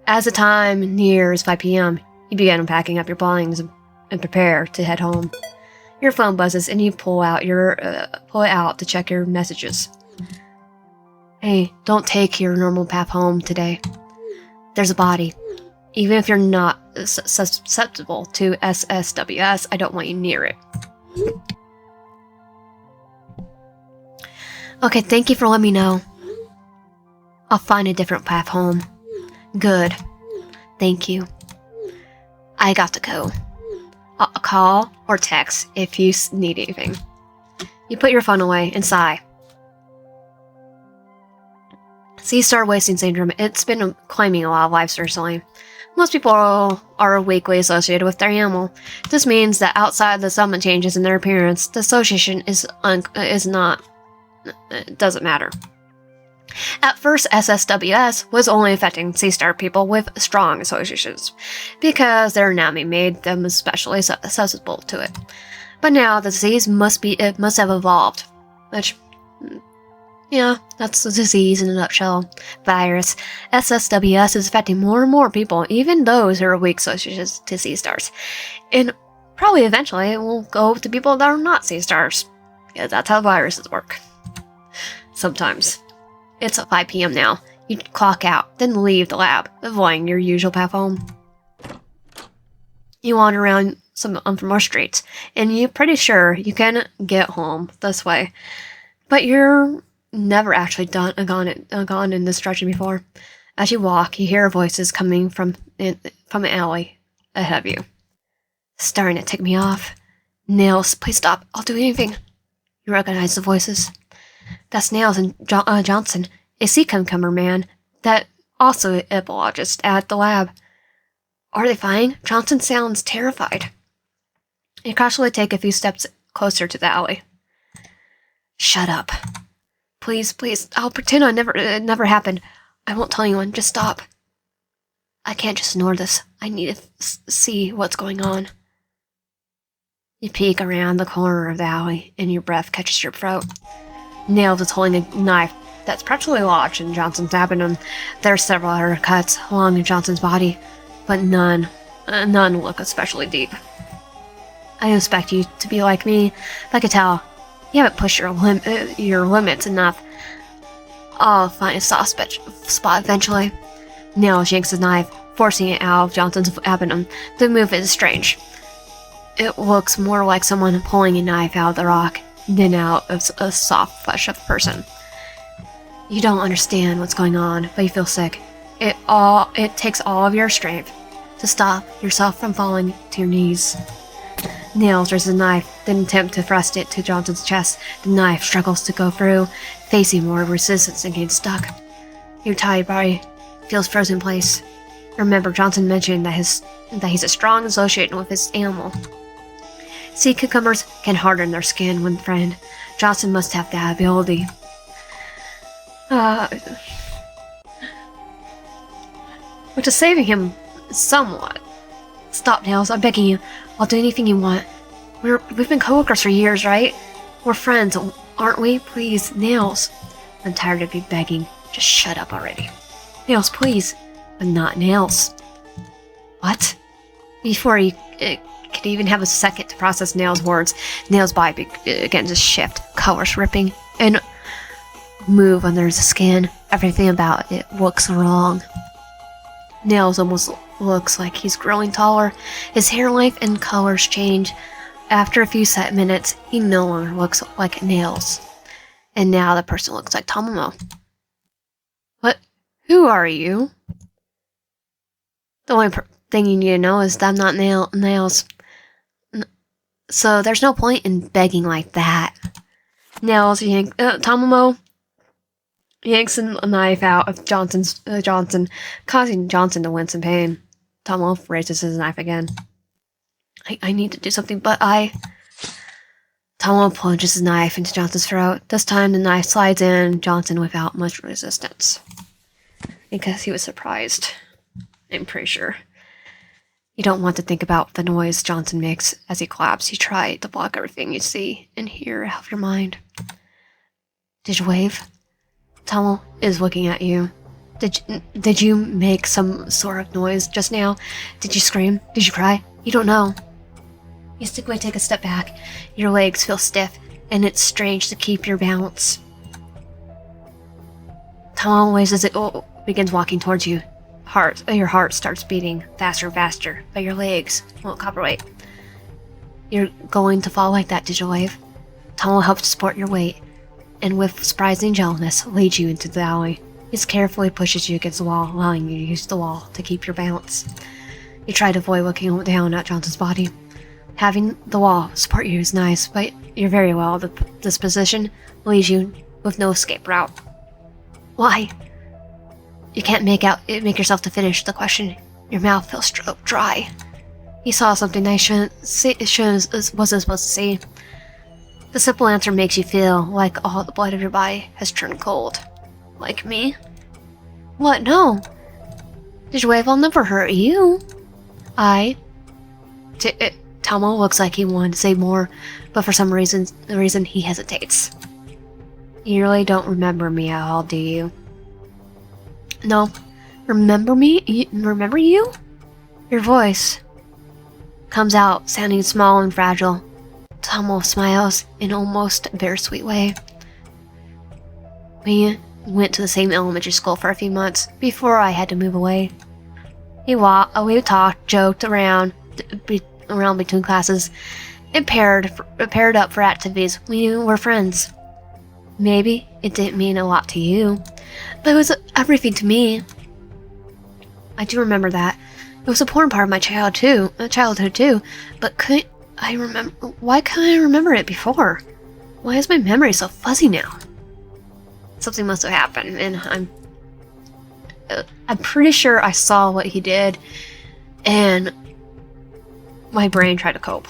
As the time nears 5 p.m., you begin unpacking up your belongings and prepare to head home. Your phone buzzes and you pull it out to check your messages. Hey, don't take your normal path home today. There's a body. Even if you're not susceptible to SSWS, I don't want you near it. Okay, thank you for letting me know. I'll find a different path home. Good. Thank you. I got to go. I'll call or text if you need anything. You put your phone away and sigh. C-star wasting syndrome, it's been claiming a lot of lives recently. Most people are weakly associated with their animal. This means that outside the sudden changes in their appearance, the association doesn't matter. At first, SSWS was only affecting C-star people with strong associations, because their anatomy made them especially susceptible to it. But now the disease must have evolved, which, yeah, that's the disease in a nutshell. Virus. SSWS is affecting more and more people, even those who are weak associations to C-stars. And probably eventually it will go to people that are not C-stars. Yeah, that's how viruses work. Sometimes. It's 5 p.m. now. You clock out, then leave the lab, avoiding your usual path home. You wander around some unfamiliar streets, and you're pretty sure you can get home this way. But you're never actually gone in this direction before. As you walk, you hear voices coming from an alley ahead of you. Starting to tick me off. Nails, please stop. I'll do anything. You recognize the voices. That's Nails and Johnson, a sea cucumber man that also a biologist at the lab. Are they fine? Johnson sounds terrified. You cautiously take a few steps closer to the alley. Shut up. Please, I'll pretend it never happened. I won't tell anyone, just stop. I can't just ignore this. I need to see what's going on. You peek around the corner of the alley, and your breath catches your throat. Nails is holding a knife that's partially lodged in Johnson's abdomen. There are several other cuts along Johnson's body, but none look especially deep. I expect you to be like me, but I can tell you haven't pushed your limits enough. I'll find a soft spot eventually. Nails yanks his knife, forcing it out of Johnson's abdomen. The move is strange. It looks more like someone pulling a knife out of the rock than out of a soft flesh of a person. You don't understand what's going on, but you feel sick. It takes all of your strength to stop yourself from falling to your knees. Nails raises a knife, then attempt to thrust it to Johnson's chest. The knife struggles to go through, facing more resistance and getting stuck. Your tired body feels frozen in place. Remember, Johnson mentioned that he's a strong association with his animal. Sea cucumbers can harden their skin when threatened. Johnson must have that ability. Which is saving him somewhat. Stop, Nails, I'm begging you. I'll do anything you want. We've been coworkers for years, right? We're friends, aren't we? Please, Nails. I'm tired of you begging. Just shut up already. Nails, please. But not Nails. What? Before he could even have a second to process Nails' words, Nails' body began to shift, colors ripping, and move under the skin. Everything about it looks wrong. Nails almost looks like he's growing taller. His hair length and colors change. After a few minutes, he no longer looks like Nails. And now the person looks like Tahumo. What? Who are you? The only thing you need to know is that I'm not Nails. So there's no point in begging like that. Nails, Tahumo yanks a knife out of Johnson, causing Johnson to wince in pain. Thaumo raises his knife again. I need to do something, but Thaumo plunges his knife into Johnson's throat. This time the knife slides in Johnson without much resistance. Because he was surprised. I'm pretty sure. You don't want to think about the noise Johnson makes as he claps. You try to block everything you see and hear out of your mind. Did you wave? Thaumo is looking at you. Did you make some sort of noise just now? Did you scream? Did you cry? You don't know. You simply take a step back. Your legs feel stiff, and it's strange to keep your balance. Thaumo waves as it begins walking towards you. Your heart starts beating faster and faster, but your legs won't cooperate. You're going to fall like that, Digital Wave. Thaumo helps support your weight, and with surprising gentleness, leads you into the alley. He carefully pushes you against the wall, allowing you to use the wall to keep your balance. You try to avoid looking down at Johnson's body. Having the wall support you is nice, but you're very well. This position leaves you with no escape route. Why? You can't make yourself to finish the question. Your mouth feels dry. He saw something I wasn't supposed to see. The simple answer makes you feel like all the blood of your body has turned cold. Like me? What? No. Digimon, I'll never hurt you. Thaumo looks like he wanted to say more, but for some reason, he hesitates. You really don't remember me at all, do you? No. Remember me? Remember you? Your voice comes out, sounding small and fragile. Thaumo smiles in an almost bittersweet way. We went to the same elementary school for a few months before I had to move away. We talked, joked around between classes, and paired up for activities. We were friends. Maybe it didn't mean a lot to you, but it was everything to me. I do remember that. It was an important part of my childhood too. But why couldn't I remember it before? Why is my memory so fuzzy now? Something must have happened, and I'm pretty sure I saw what he did, and my brain tried to cope.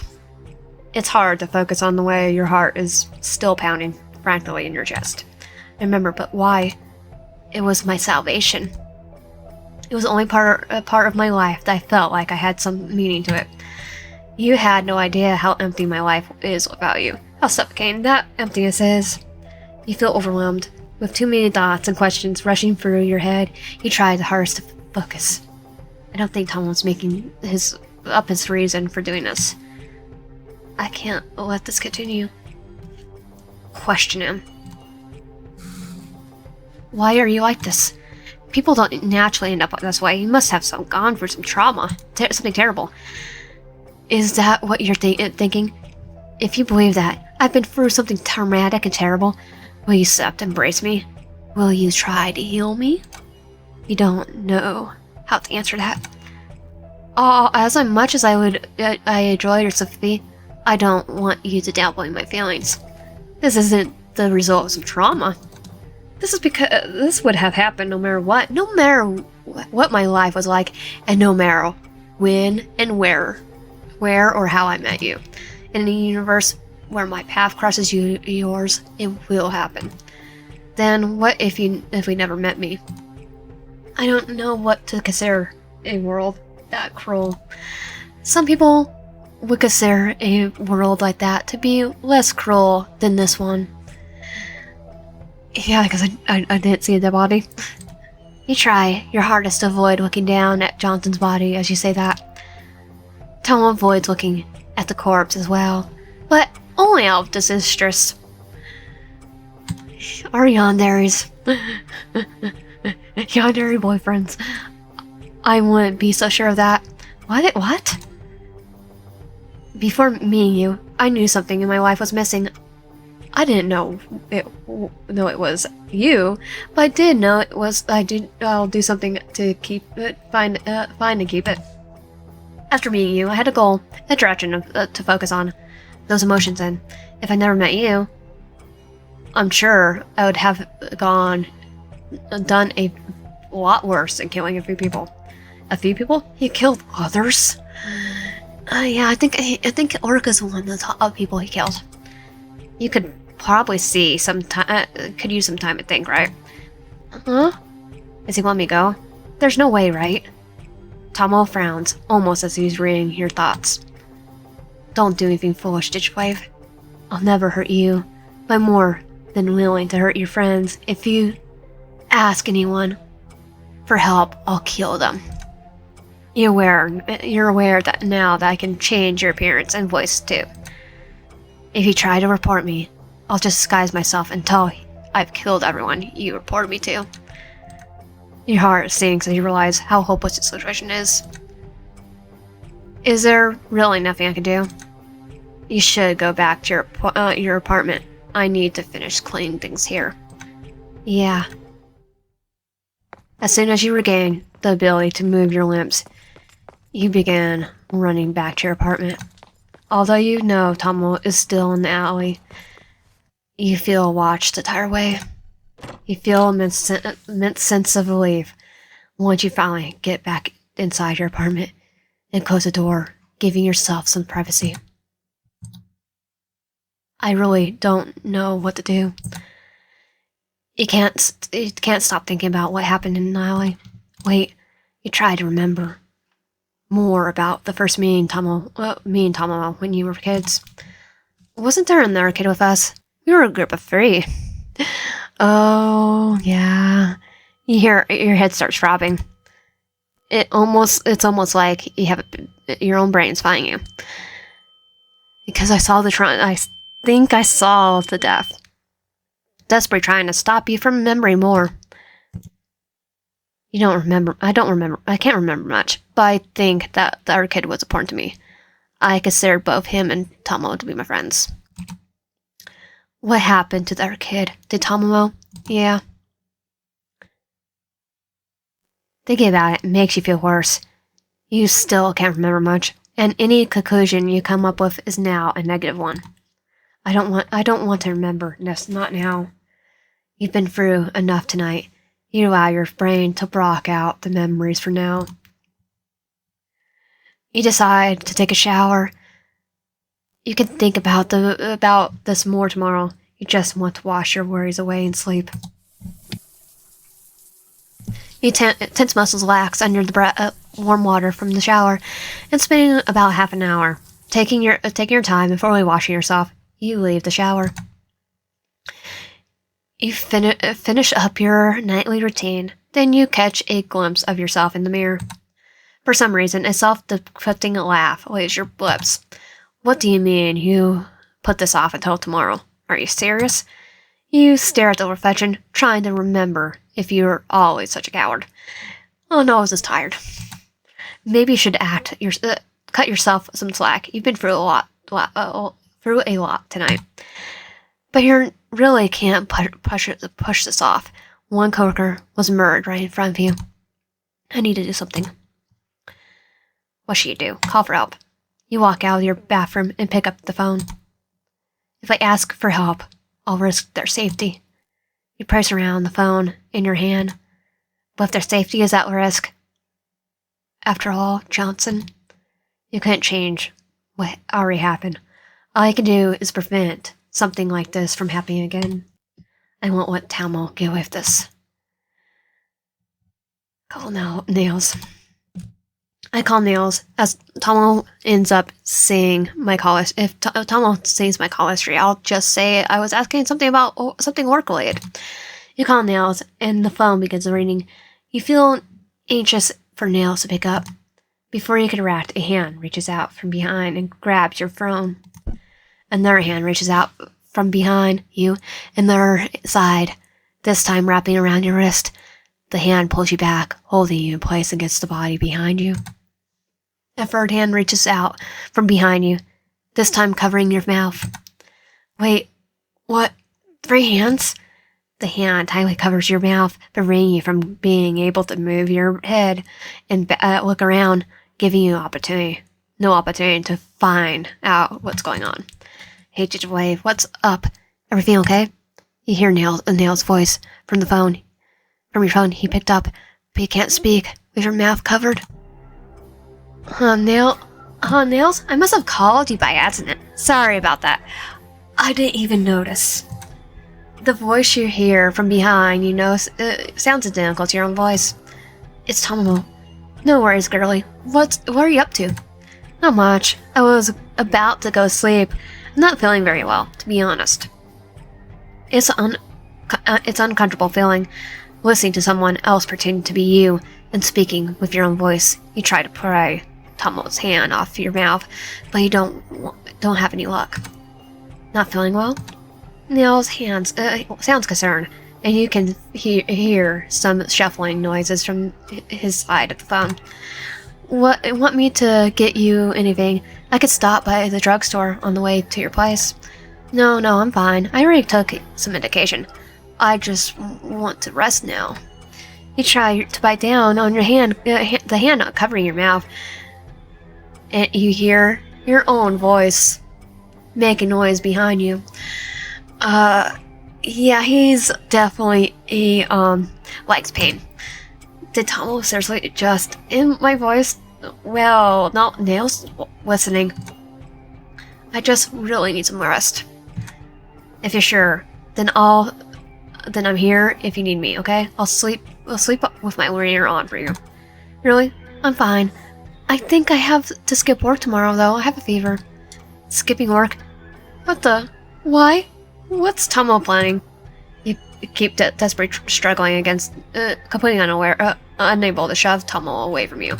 It's hard to focus on the way your heart is still pounding frantically in your chest. I remember, but why? It was my salvation. It was the only part of my life that I felt like I had some meaning to it. You had no idea how empty my life is without you. How suffocating that emptiness is. You feel overwhelmed, with too many thoughts and questions rushing through your head. You try his hardest to focus. I don't think Tom was making his reason for doing this. I can't let this continue. Question him. Why are you like this? People don't naturally end up this way. You must have gone through some trauma. Something terrible. Is that what you're thinking? If you believe that I've been through something traumatic and terrible, will you accept and embrace me? Will you try to heal me? You don't know how to answer that. As much as I enjoy your sympathy, I don't want you to downplay my feelings. This isn't the result of some trauma. This is because this would have happened no matter what. No matter what my life was like, and no matter when and where or how I met you. In a universe where my path crosses yours, it will happen. Then what if we never met me? I don't know what to consider a world that cruel. Some people would consider a world like that to be less cruel than this one. Yeah, because I didn't see the body. You try your hardest to avoid looking down at Johnson's body as you say that. Tom avoids looking at the corpse as well, but only out of disinterest. Our Yanderes. Yandere boyfriends. I wouldn't be so sure of that. What? Before meeting you, I knew something in my life was missing. I didn't know it was you, but I did know it was. I'll do something to find and keep it. After meeting you, I had a goal, a direction to focus on those emotions in. If I never met you, I'm sure I would have done a lot worse than killing a few people. A few people? He killed others. Yeah, I think Orca's one of the top people he killed. You could probably see some time. Could use some time to think, right? Huh? Does he want me to go? There's no way, right? Thaumo frowns, almost as he's reading your thoughts. Don't do anything foolish, Digimon. I'll never hurt you, but I'm more than willing to hurt your friends. If you ask anyone for help, I'll kill them. You're aware that now that I can change your appearance and voice too. If you try to report me, I'll just disguise myself until I've killed everyone you reported me to. Your heart sinks as you realize how hopeless the situation is. Is there really nothing I can do? You should go back to your apartment. I need to finish cleaning things here. Yeah. As soon as you regain the ability to move your limbs, you begin running back to your apartment. Although you know Thaumo is still in the alley, you feel watched the entire way. You feel immense sense of relief Once you finally get back inside your apartment and close the door, giving yourself some privacy. I really don't know what to do. You can't stop thinking about what happened in Nalis. Wait, you try to remember more about the first me and Thaumo when you were kids. Wasn't there another kid with us? We were a group of 3. Oh, yeah. You hear your head starts throbbing. It's almost like you have your own brain's fighting you. Because I think I saw the death. Desperately trying to stop you from remembering more. You don't remember. I don't remember. I can't remember much, but I think that the other kid was important to me. I considered both him and Thaumo to be my friends. What happened to the other kid? Did Thaumo? Yeah. Thinking about it makes you feel worse. You still can't remember much, and any conclusion you come up with is now a negative one. I don't want to remember. Not now. You've been through enough tonight. You allow your brain to block out the memories for now. You decide to take a shower. You can think about this more tomorrow. You just want to wash your worries away and sleep. Your tense muscles relax under the warm water from the shower, and spending about half an hour taking your time and fully washing yourself. You leave the shower. You finish up your nightly routine. Then you catch a glimpse of yourself in the mirror. For some reason, a self-deprecating laugh lays your lips. What do you mean you put this off until tomorrow? Are you serious? You stare at the reflection, trying to remember if you're always such a coward. Oh no, I was just tired. Maybe you should cut yourself some slack. You've been through a lot tonight. But you really can't push this off. One coworker was murdered right in front of you. I need to do something. What should you do? Call for help. You walk out of your bathroom and pick up the phone. If I ask for help, I'll risk their safety. You press around the phone in your hand. But if their safety is at risk, after all, Johnson, you can't change what already happened. All you can do is prevent something like this from happening again. I won't let Tahumo get away with this. Call Nails. I call Nails as Thaumo ends up saying my call history. If Thaumo sees my call history, I'll just say I was asking something about something work related. You call Nails, and the phone begins ringing. You feel anxious for Nails to pick up. Before you can react, a hand reaches out from behind and grabs your phone. Another hand reaches out from behind you, and the other side, this time wrapping around your wrist. The hand pulls you back, holding you in place against the body behind you. A third hand reaches out from behind you, this time covering your mouth. Wait, what? 3 hands? The hand tightly covers your mouth, preventing you from being able to move your head and look around, giving you no opportunity to find out what's going on. Hey, Digital Wave, what's up? Everything okay? You hear Nail's voice from the phone. From your phone, he picked up, but you can't speak with your mouth covered. Nails? I must have called you by accident. Sorry about that. I didn't even notice. The voice you hear from behind, sounds identical to your own voice. It's Tahumo. No worries, girlie. What are you up to? Not much. I was about to go to sleep. I'm not feeling very well, to be honest. It's uncomfortable feeling, listening to someone else pretending to be you and speaking with your own voice. You try to pry Thaumo's hand off your mouth, but you don't have any luck. Not feeling well? Nail's hands sounds concerned, and you can hear some shuffling noises from his side of the phone. Want me to get you anything? I could stop by the drugstore on the way to your place. No, I'm fine. I already took some medication. I just want to rest now. You try to bite down on your hand, the hand not covering your mouth, and you hear your own voice making noise behind you. Yeah, he's definitely likes pain. Did Thaumo seriously just in my voice? Well, not Nails listening. I just really need some rest. If you're sure, then I'm here if you need me, okay? I'll sleep with my ringer on for you. Really? I'm fine. I think I have to skip work tomorrow though. I have a fever. Skipping work? What the? Why? What's Thaumo planning? You keep desperately struggling against, completely unable to shove Thaumo away from you.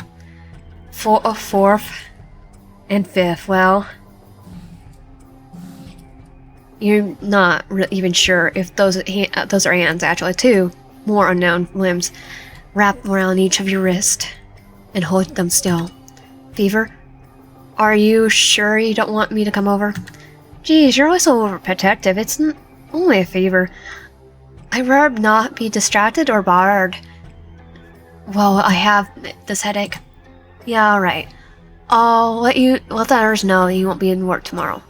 Fourth and fifth, well... You're not even sure if those are hands, actually. Two more unknown limbs wrap around each of your wrists and hold them still. Fever? Are you sure you don't want me to come over? Geez, you're always so overprotective. It's only a fever. I'd rather not be distracted or bothered. Well, I have this headache. Yeah, alright. I'll let the others know you won't be at work tomorrow.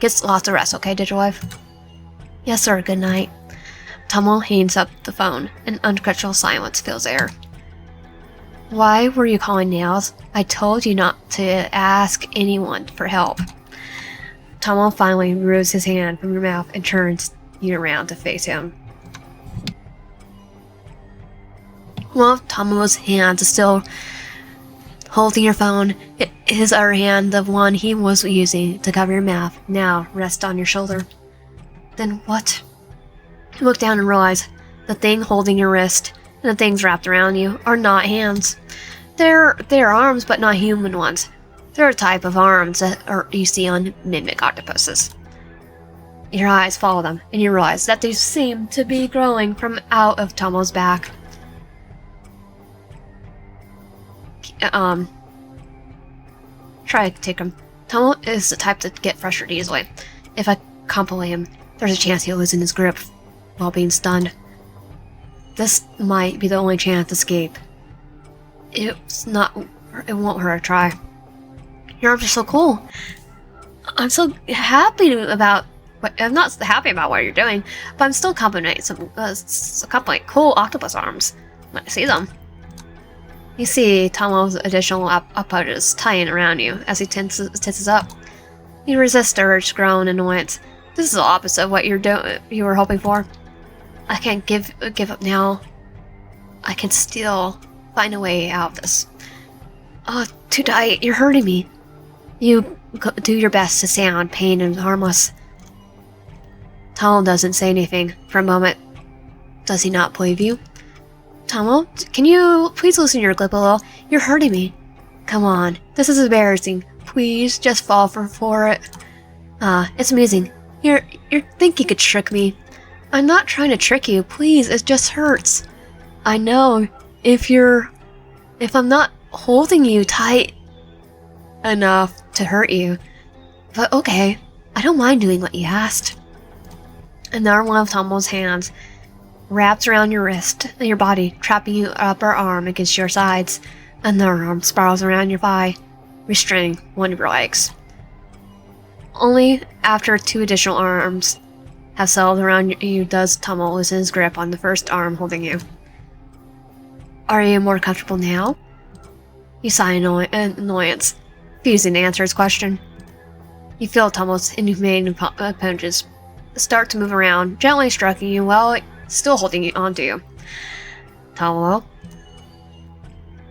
Get lots of rest, okay, Digiwife? Yes, sir. Good night. Thaumo hangs up the phone, and unconscionable silence fills the air. Why were you calling Nails? I told you not to ask anyone for help. Thaumo finally removes his hand from your mouth and turns you around to face him. One of Thaumo's hands is still holding your phone. His other hand, the one he was using to cover your mouth, now rests on your shoulder. Then what? You look down and realize the thing holding your wrist and the things wrapped around you are not hands. They're arms, but not human ones. They're a type of arms that you see on mimic octopuses. Your eyes follow them, and you realize that they seem to be growing from out of Thaumo's back. Try to take him. Thaumo is the type to get frustrated easily. If I compel him, there's a chance he'll loosen his grip while being stunned. This might be the only chance to escape. It won't hurt to try. Your arms are so cool. I'm so happy about. I'm not happy about what you're doing, but I'm still complimenting some cool octopus arms when I see them. You see Thaumo's additional apparatus tying around you as he tenses up. You resist the urge to groan in annoyance. This is the opposite of what you were hoping for. I can't give up now. I can still find a way out of this. Oh, too tight. You're hurting me. You do your best to sound pain and harmless. Thaumo doesn't say anything for a moment. Does he not believe you? Thaumo, can you please loosen your grip a little? You're hurting me. Come on, this is embarrassing. Please, just fall for it. It's amusing. You think you could trick me. I'm not trying to trick you, please, it just hurts. I know, if I'm not holding you tight enough to hurt you. But okay, I don't mind doing what you asked. Another one of Thaumo's hands wraps around your wrist and your body, trapping your upper arm against your sides. Another arm spirals around your thigh, restraining one of your legs. Only after two additional arms have settled around you does Thaumo loosen his grip on the first arm holding you. Are you more comfortable now? You sigh in annoyance, refusing to answer his question. You feel Thaumo's inhumane punches start to move around, gently striking you while still holding onto you. Thaumo,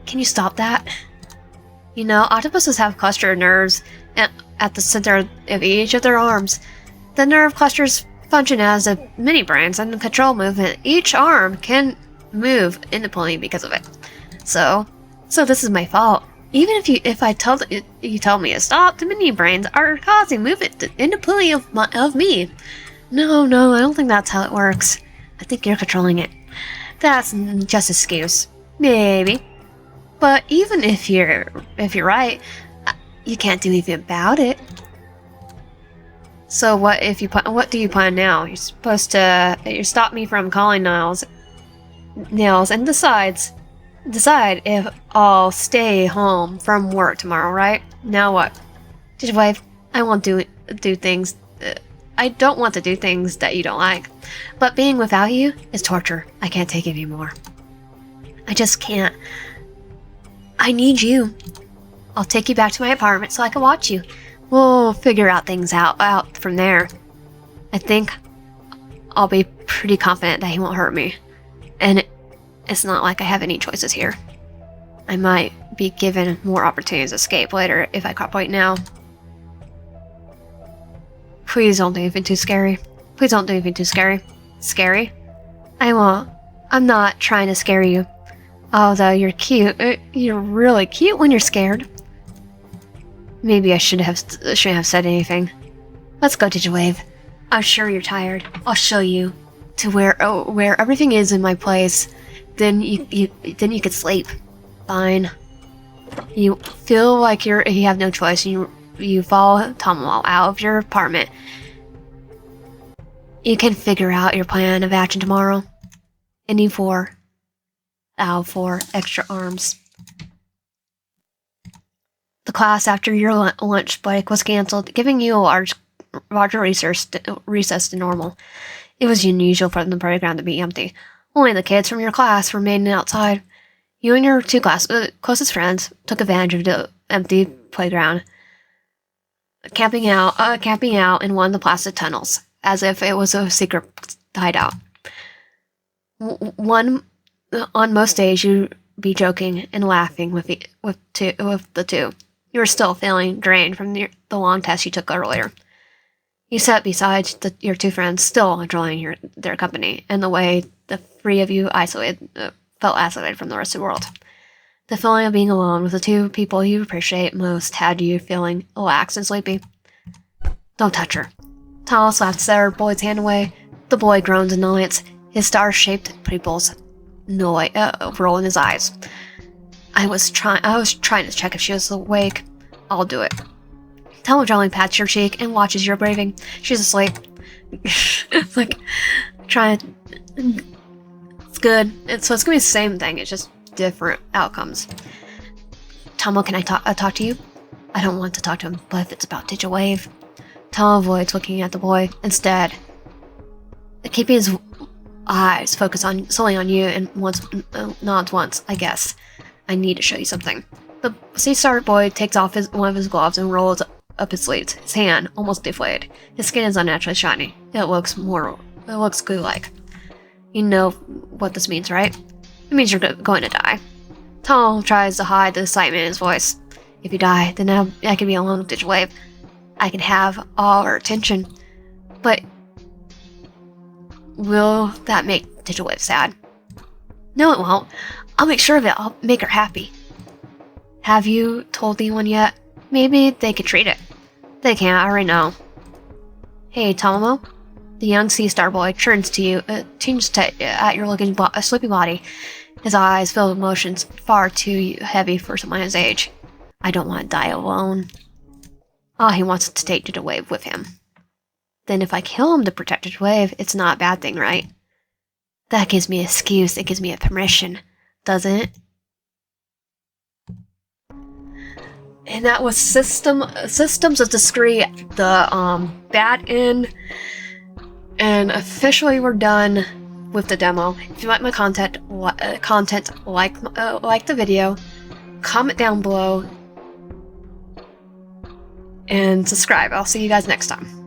can you stop that? You know, octopuses have cluster nerves at the center of each of their arms. The nerve clusters function as a mini brains and control movement. Each arm can move independently because of it. So this is my fault. Even if I tell me to stop, the mini brains are causing movement independently of me. No, I don't think that's how it works. I think you're controlling it. That's just an excuse. Maybe. But even if you're right, you can't do anything about it. So what do you plan now? You're supposed to stop me from calling Nails and decide if I'll stay home from work tomorrow, right? Now what? Digiwife, I won't do things. I don't want to do things that you don't like. But being without you is torture. I can't take it anymore. I just can't. I need you. I'll take you back to my apartment so I can watch you. We'll figure out things out from there. I think I'll be pretty confident that he won't hurt me. And it's not like I have any choices here. I might be given more opportunities to escape later if I cooperate now. Please don't do anything too scary. Please don't do anything too scary. Scary? I won't. I'm not trying to scare you. Although you're cute. You're really cute when you're scared. Maybe I shouldn't have said anything. Let's go, Digimon. I'm sure you're tired. I'll show you to where everything is in my place. Then you could sleep. Fine. You feel like you have no choice. You follow Thaumo out of your apartment. You can figure out your plan of action tomorrow. Ending 4. Out 4 extra arms. The class after your lunch break was cancelled, giving you a larger recess than normal. It was unusual for the playground to be empty. Only the kids from your class remained outside. You and your two closest friends took advantage of the empty playground, camping out in one of the plastic tunnels, as if it was a secret hideout. On most days, you'd be joking and laughing with the two. You were still feeling drained from the long test you took earlier. You sat beside your two friends, still enjoying their company, and the way the three of you felt isolated from the rest of the world. The feeling of being alone with the two people you appreciate most had you feeling relaxed and sleepy. Don't touch her. Thaumo slaps their boy's hand away. The boy groans in annoyance, his star-shaped pupils roll in his eyes. I was trying to check if she was awake. I'll do it. Thaumo gently pats your cheek and watches your breathing. She's asleep. It's like trying. It's good. So it's gonna be the same thing. It's just different outcomes. Thaumo, can I talk to you? I don't want to talk to him, but if it's about Digimon. Thaumo avoids looking at the boy. Instead, keeping his eyes focused solely on you and nods once, I guess. I need to show you something. The sea-star boy takes off one of his gloves and rolls up his sleeves, his hand almost deflated. His skin is unnaturally shiny. It looks glue-like. You know what this means, right? It means you're going to die. Thaumo tries to hide the excitement in his voice. If you die, then I can be alone with Digimon. I can have all her attention. But will that make Digimon sad? No, it won't. I'll make sure of it. I'll make her happy. Have you told anyone yet? Maybe they could treat it. They can't, I already know. Hey, Tahumo. The young sea star boy turns to you, at your sleepy body. His eyes filled with emotions far too heavy for someone his age. I don't want to die alone. He wants to take Digimon with him. Then if I kill him to protect Digimon, it's not a bad thing, right? That gives me an excuse, it gives me a permission, doesn't it? And that was Symptoms of Deceit, the bad end. And officially we're done with the demo. If you like my content, like the video, comment down below, and subscribe. I'll see you guys next time.